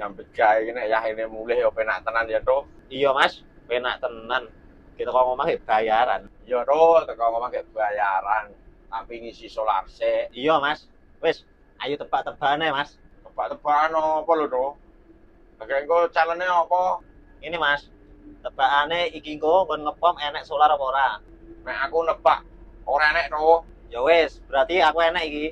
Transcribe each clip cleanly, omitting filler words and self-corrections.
nyambut gawe iki nek yahine mulih ya penak tenan ya, Tok. Iya, Mas. Penak tenan. Kita kok ngomong bayaran. Iya, Tok, teko ngomong gek bayaran. Tapi ngisi solar sik. Iya, Mas. Wis, ayo tebak-tebakane, Mas. Tebak-tebakan apa lho, Tok? Oke, engko calene apa? Ini, Mas. Tebakane iki engko kon ngepom enek solar apa ora? Nek aku nebak ora enek, Tok. Ya wis, berarti aku enek iki.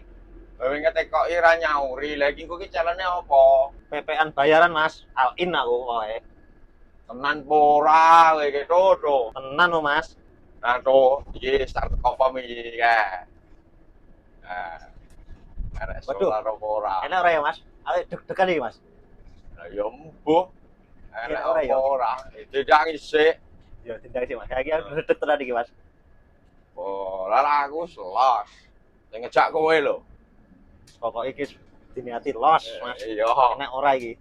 Kowe ngetekoki ra nyauri. Lah iki engko ki calene apa? PP-an bayaran, Mas. All in aku pokoke. Tenan ora kowe iki, Tok. Tenan lho, Mas. Nah, Tok, iki start confirm iki kae. Nah, arek Waduh. solar apa ora? Enak ora ya, Mas? Ayo deg-degan iki, Mas. Lah ya mbuh. Enak Ora ya? apa ora? Tidak isik. Ya tindak sih, Mas. Saiki aku deg tenan iki, Mas. Oh, lah aku selos. Sing ngejak kowe lho. Pokok iki diniati los, Mas. Iya. Enak ora iki?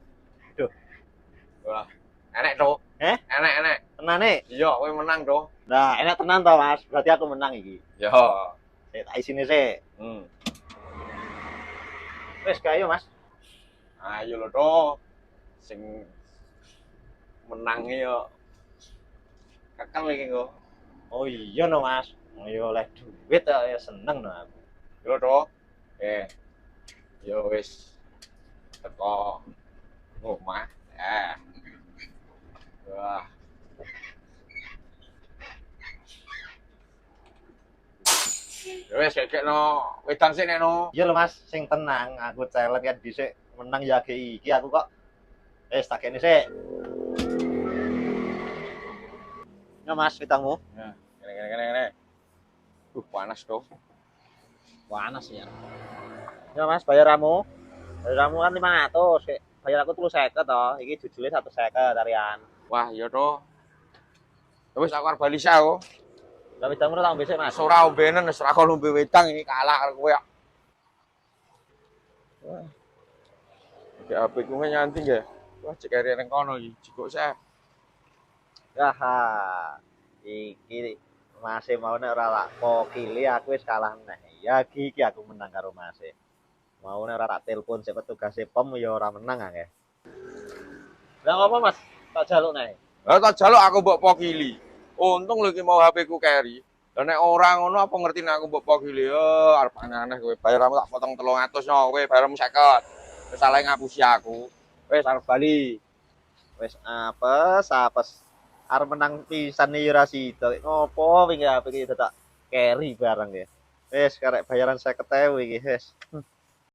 Wah, enek, Tok. Enek. Tenane. Iya, kowe menang, Tok. Nah, enak tenan to, Mas. Berarti aku menang iki. Ya. Tak isine sik. Wis kayo, Mas. Ayo lho, Tok. Sing menange yo kekel iki kok. Oh iya no, Mas. Oh iya oleh duit ya seneng no aku. Yo, Tok. Yo wis teko omah. Wah. Ya wis gekno wedang sik nek no. Iya lho, Mas, sing tenang. Aku challenge kan dhisik menang ya iki aku kok. Wis tak kene sik. Ya, Mas, witangmu. Ya, kene. Panas, Tok. Panas ya. Ya, Mas, bayaramu. Bayaramu kan 500, Kek. Bayar aku 350 to. Iki jujule 150 tarian. Wah, iya, Tok. Wis aku arep bali sa kok. Lah witangmu tak besok, Mas. Wis ora ombenen, wis ora kon ombe wedang ini kalah karo kowe. Wah. Iki HP ku nyanting ya. Wah, cek kare nang kono iki, jikok saya. Haha. Iki Mase mau nek ora tak pokili aku wis kalah neh. Ya iki aku menang karo Mase. Mau nek ora tak telepon sik petugase POM ya ora menang akeh. Lah apa, Mas? Tak jaluk neh. Lah tak jaluk aku mbok pokili. Untung lho iki mau HP ku carry. Lah nek ora ngono apa ngerti nek aku mbok pokili. Yo arep aneh kowe. Bayarmu tak potong 300 no, kowe bayarmu 50. Wis salah ngapusi aku. Wis arep bali. Wis apes. Arep menang pisan iki ora sida. Ngopo wingi HP iki dadak carry barang ya. Wis karek bayaran 50.000 iki wis.